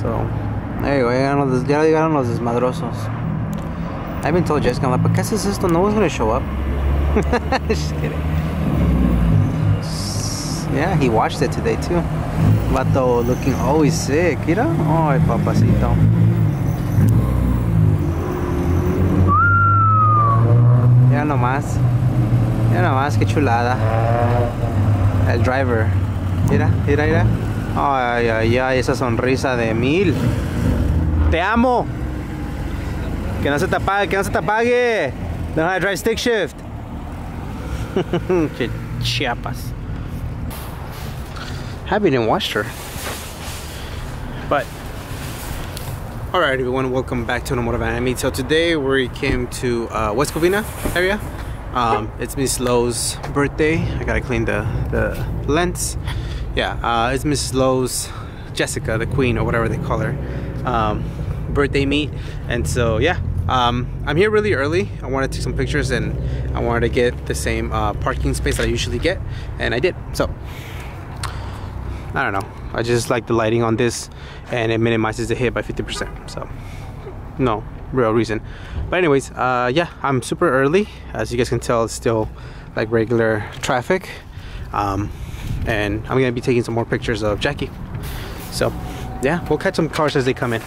So, there you go. Ya llegaron los desmadrosos. I even told Jessica, I'm like, ¿por qué haces esto? No one's gonna show up. Just kidding. Yeah, he watched it today too. Vato looking always sick, you know? Ay, papacito. Ya nomás, qué chulada. El driver. Mira. Ay, ay, ay, esa sonrisa de 1000. Te amo. Que no se te apague, Learn how to drive stick shift. Chiapas. Haven't even watched her. But alright everyone, welcome back to Automotive Anatomy. So today we came to West Covina area. It's Mslow's birthday. I gotta clean the lens. Yeah, it's Mslow's, Jessica, the queen, or whatever they call her, birthday meet. And so yeah, I'm here really early. I wanted to take some pictures and I wanted to get the same parking space that I usually get, and I did. So I don't know, I just like the lighting on this and it minimizes the hit by 50%. So no real reason. But anyways, yeah, I'm super early. As you guys can tell, it's still like regular traffic. And I'm gonna be taking some more pictures of Jackie. So yeah, we'll catch some cars as they come in.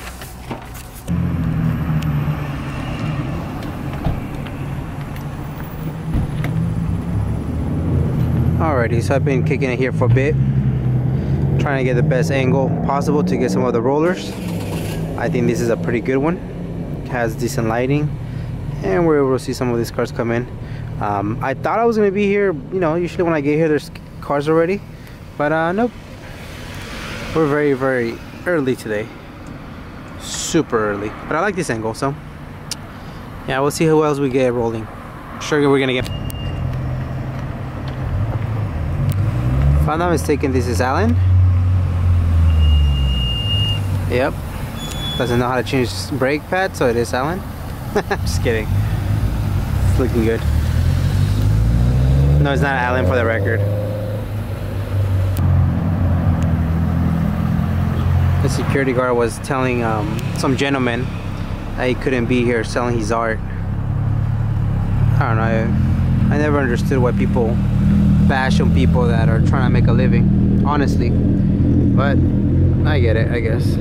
Alrighty, so I've been kicking it here for a bit, trying to get the best angle possible to get some of the rollers. I think this is a pretty good one. It has decent lighting and we're able to see some of these cars come in. I thought I was gonna be here, you know, usually when I get here there's cars already, but nope, we're very, very early today, super early. But I like this angle, so yeah, we'll see who else we get rolling. I'm sure we're gonna get, if I'm not mistaken, this is Alan. Yep, doesn't know how to change brake pad, so it is Alan. Just kidding, it's looking good. No, it's not Alan, for the record. The security guard was telling some gentleman that he couldn't be here selling his art. I don't know, I never understood why people bash on people that are trying to make a living, honestly. But I get it, I guess.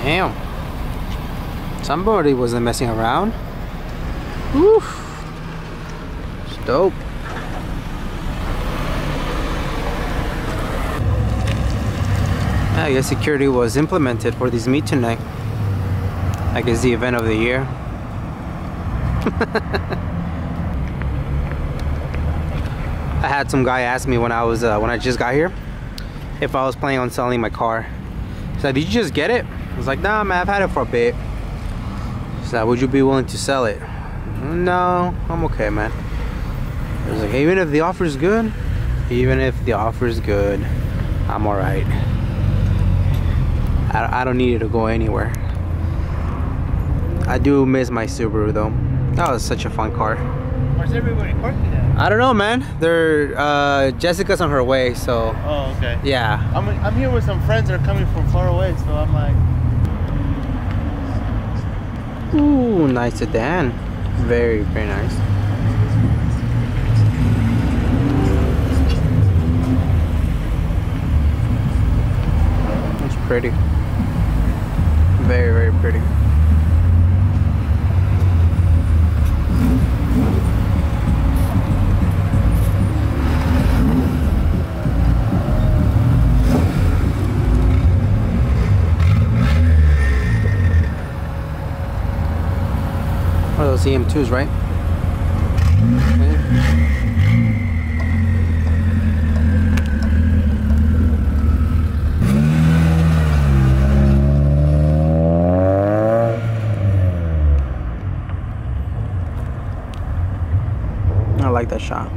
Damn, somebody wasn't messing around. Woof. Dope. I guess security was implemented for this meet tonight. I guess the event of the year. I had some guy ask me when I just got here if I was planning on selling my car. He said, "Did you just get it?" I was like, "Nah, man, I've had it for a bit." He said, "Would you be willing to sell it?" "No, I'm okay, man." I was like, even if the offer is good, I'm alright. I don't need it to go anywhere. I do miss my Subaru though. That was such a fun car. Where's everybody parking at? I don't know, man. They're Jessica's on her way, so. Oh, okay. Yeah. I'm here with some friends that are coming from far away, so I'm like. Ooh, nice sedan. Very, very nice. It's pretty. Very, very pretty. One of those EM2s, right? Okay. I like that shot.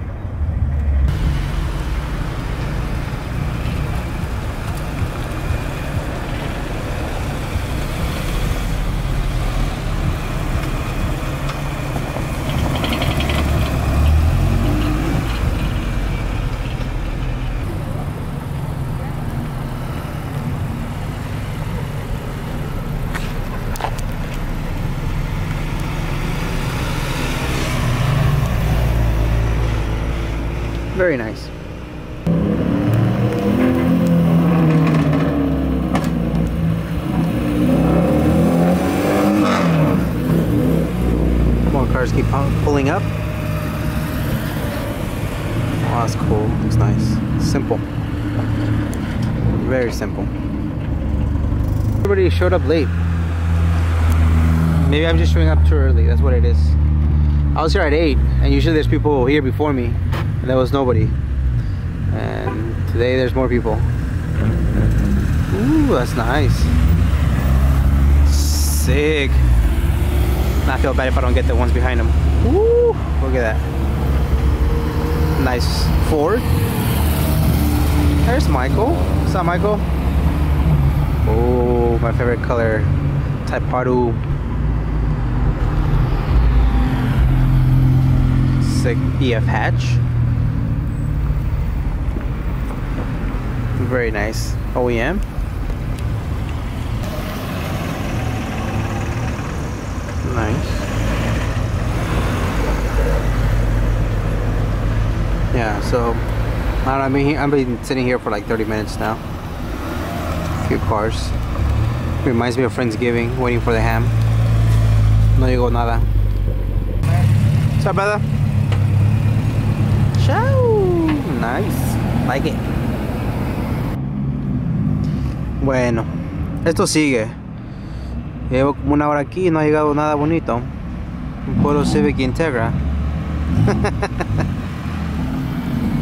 Very nice. More cars keep pulling up. Oh, that's cool. Looks nice. Simple. Very simple. Everybody showed up late. Maybe I'm just showing up too early. That's what it is. I was here at 8, and usually there's people here before me, and there was nobody. And today there's more people. Ooh, that's nice. Sick. I feel bad if I don't get the ones behind them. Ooh, look at that. Nice Ford. There's Michael. What's up, Michael? Oh, my favorite color. Type Paru. Sick EF hatch. Very nice. OEM. Nice. Yeah, so I don't know, I've been sitting here for like 30 minutes now. A few cars. Reminds me of Friendsgiving, waiting for the ham. No llegó nada. What's up, brother? Ciao. Nice. Like it. Bueno, esto sigue. Llevo como una hora aquí y no ha llegado nada bonito. Un Polo Civic Integra.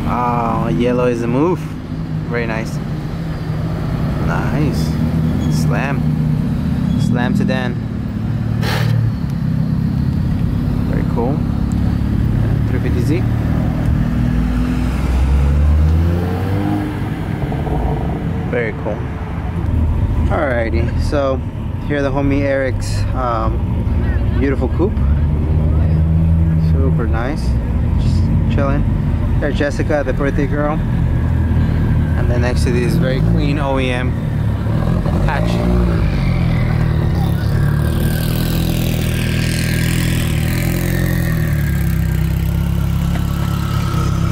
Oh, yellow is the move. Very nice. Nice. Slam. Slam sedan. Very cool. 350Z. Very cool. Alrighty, so here the homie Eric's beautiful coupe. Super nice. Just chilling. There's Jessica, the birthday girl. And then next to this very clean OEM hatch.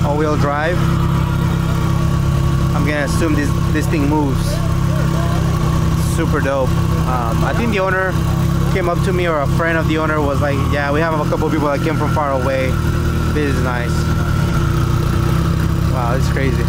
All-wheel drive. I'm gonna assume this thing moves. Super dope. I think the owner came up to me, or a friend of the owner was like, yeah, we have a couple people that came from far away. This is nice. Wow, it's crazy.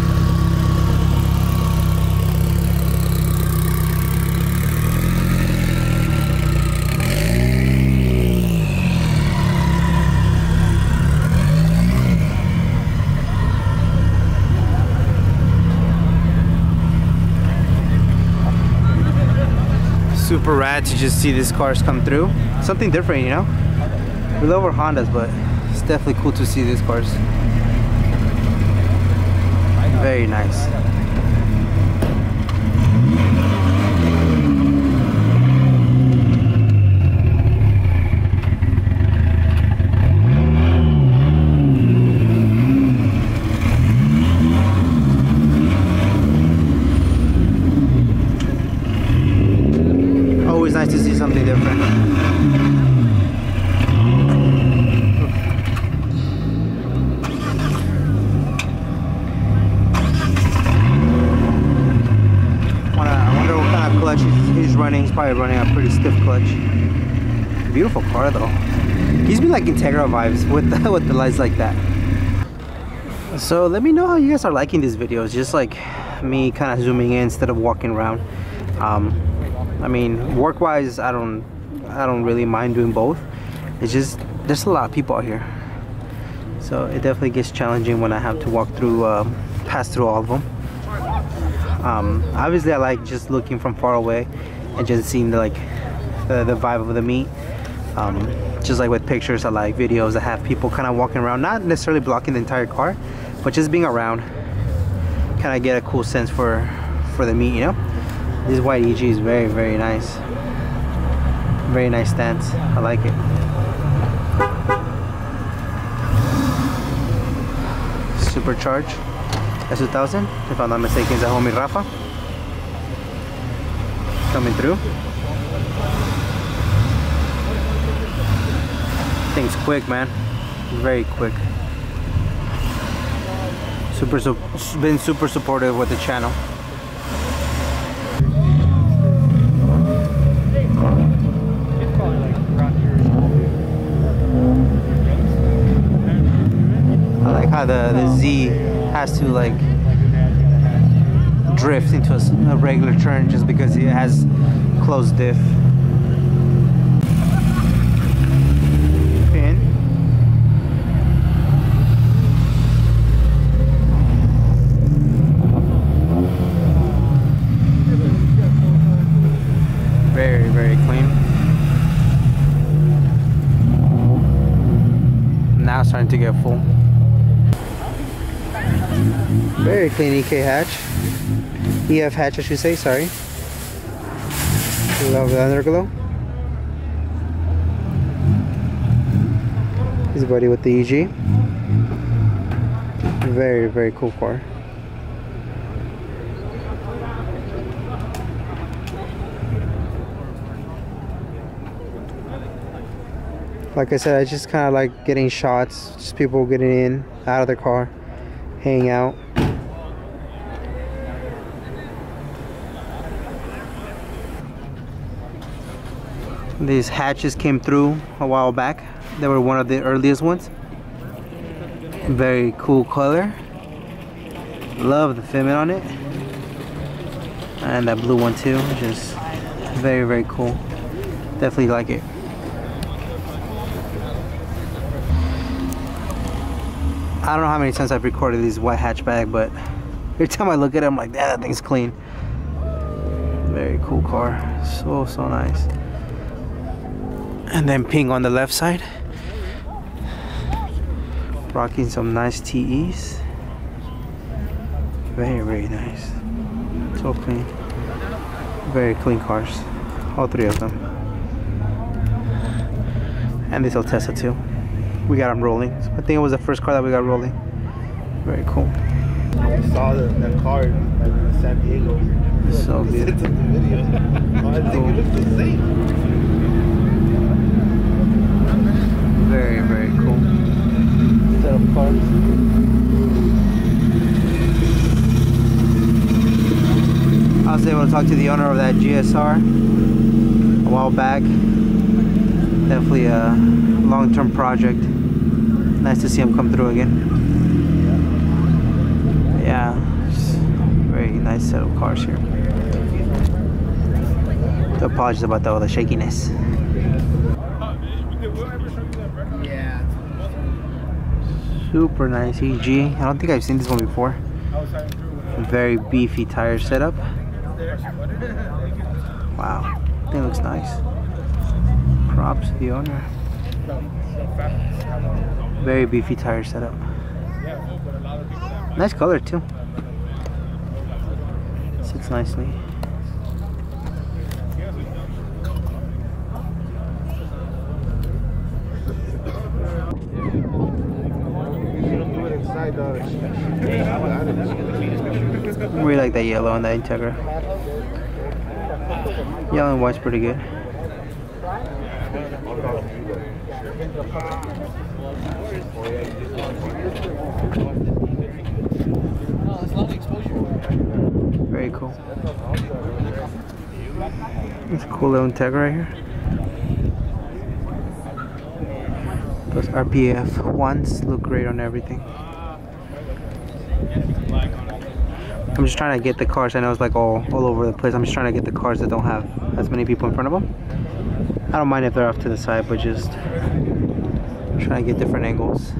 Super rad to just see these cars come through. Something different, you know? We love our Hondas, but it's definitely cool to see these cars. Very nice. Always nice to see something different. Clutch he's running. He's probably running a pretty stiff clutch. Beautiful car though. Gives me like Integra vibes with the lights like that. So let me know how you guys are liking these videos. Just like me kind of zooming in instead of walking around. I mean, work-wise, I don't really mind doing both. It's just there's a lot of people out here, so it definitely gets challenging when I have to walk through, pass through all of them. Obviously I like just looking from far away and just seeing the vibe of the meet. Just like with pictures, I like videos that have people kind of walking around, not necessarily blocking the entire car, but just being around, kind of get a cool sense for the meet, you know. This white EG is very, very nice. Very nice stance. I like it. Supercharged S2000, if I'm not mistaken, is the homie Rafa coming through. Thing's quick, man. Very quick. Been super supportive with the channel. I like how the Z has to like drift into a regular turn just because it has closed diff. Pin. Very, very clean. Now starting to get full. Very clean EK hatch. EF hatch, I should say, sorry. Love the underglow. He's a buddy with the EG. Very, very cool car. Like I said, I just kind of like getting shots, just people getting in, out of their car, hanging out. These hatches came through a while back. They were one of the earliest ones. Very cool color. Love the fitment on it. And that blue one too, just very, very cool. Definitely like it. I don't know how many times I've recorded these white hatchback, but every time I look at it, I'm like, damn, that thing's clean. Very cool car. So nice. And then ping on the left side. Rocking some nice TEs. Very, very nice. So clean. Very clean cars. All three of them. And this Tesla too. We got them rolling. I think it was the first car that we got rolling. Very cool. I saw that car in San Diego. So beautiful. I think it looks the same. Very, very cool. Set of cars. I was able to talk to the owner of that GSR a while back. Definitely a long-term project. Nice to see him come through again. Yeah, very nice set of cars here. Apologies about all the shakiness. Yeah. Super nice EG. I don't think I've seen this one before. Very beefy tire setup. Wow, it looks nice. Props to the owner. Very beefy tire setup. Nice color too. Sits nicely. We like that yellow on the Integra. Yellow and white's pretty good. Very cool. It's a cool little Integra right here. Those RPF ones look great on everything. I'm just trying to get the cars. I know it's like all over the place. I'm just trying to get the cars that don't have as many people in front of them. I don't mind if they're off to the side, but just trying to get different angles.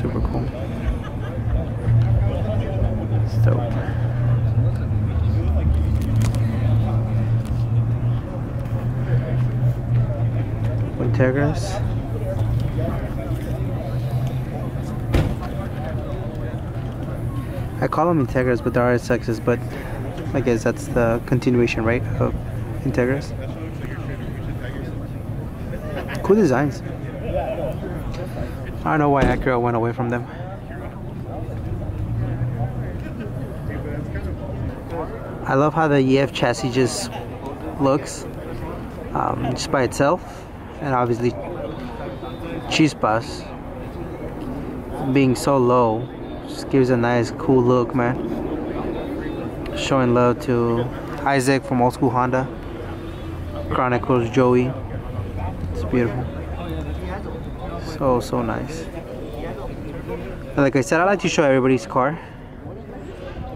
Super cool. It's dope. Integras. I call them Integras, but they're RSXs, but I guess that's the continuation, right, of Integras. Cool designs. I don't know why Acura went away from them. I love how the EF chassis just looks just by itself, and obviously chispas. being so low just gives a nice cool look, man. Showing love to Isaac from Old School Honda, Chronicles Joey. It's beautiful. So nice. And like I said, I like to show everybody's car.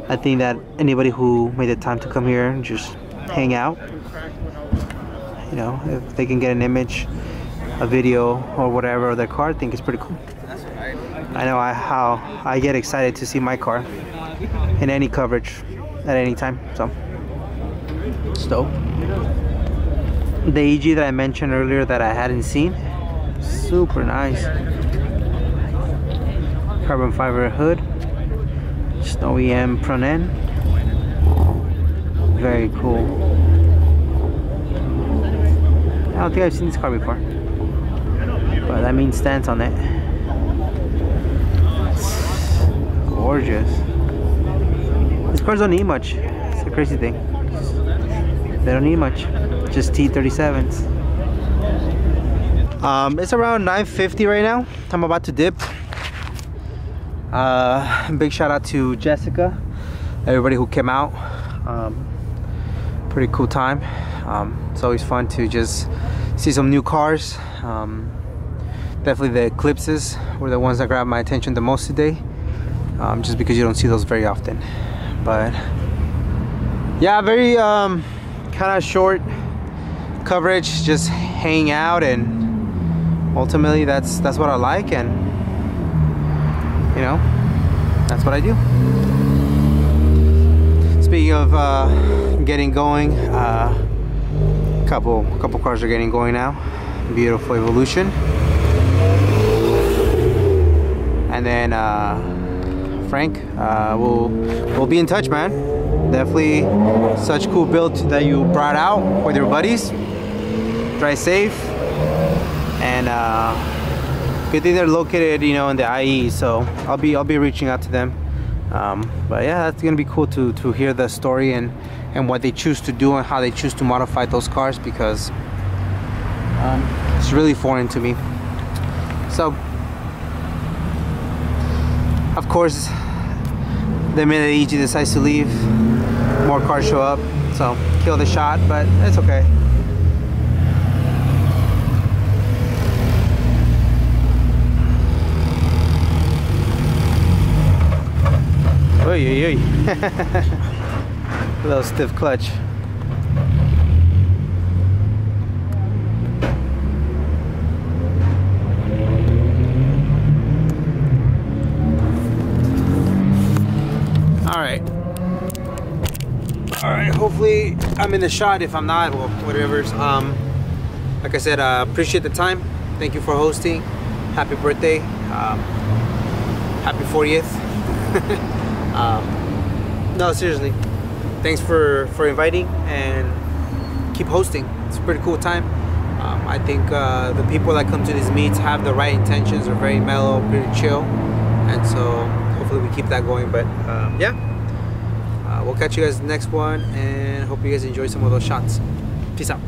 I think that anybody who made the time to come here and just hang out, you know, if they can get an image, a video, or whatever of their car, I think it's pretty cool. I know how I get excited to see my car in any coverage at any time, so it's dope. The EG that I mentioned earlier that I hadn't seen, super nice. Carbon fiber hood, just OEM front end, very cool. I don't think I've seen this car before, but that means stance on it. It's gorgeous. These cars don't need much. It's the crazy thing. They don't need much. Just T37s. It's around 9:50 right now. I'm about to dip. Big shout out to Jessica, everybody who came out. Pretty cool time. It's always fun to just see some new cars. Definitely the Eclipses were the ones that grabbed my attention the most today, just because you don't see those very often. But yeah, very kind of short coverage, just hang out, and ultimately that's what I like, and you know, that's what I do. Speaking of getting going, couple cars are getting going now. Beautiful Evolution, and then Frank, we'll be in touch, man. Definitely such cool build that you brought out with your buddies. Drive safe, and good thing they're located, you know, in the IE, so I'll be reaching out to them. But yeah, that's gonna be cool to hear the story and what they choose to do and how they choose to modify those cars, because it's really foreign to me. So of course, the minute EG decides to leave, more cars show up, so kill the shot, but it's okay. Oy, oy, oy. A little stiff clutch. All right, hopefully I'm in the shot. If I'm not, well, whatever's. Like I said, appreciate the time. Thank you for hosting. Happy birthday. Happy 40th. No, seriously, thanks for inviting, and keep hosting. It's a pretty cool time. I think the people that come to these meets have the right intentions, are very mellow, pretty chill, and so hopefully we keep that going. But yeah, we'll catch you guys next one, and hope you guys enjoy some of those shots. Peace out.